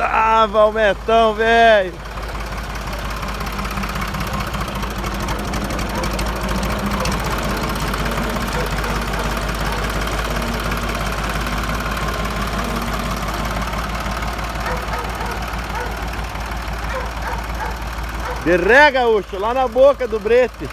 Ah, Valmetão, velho. De ré, gaúcho, lá na boca do brete.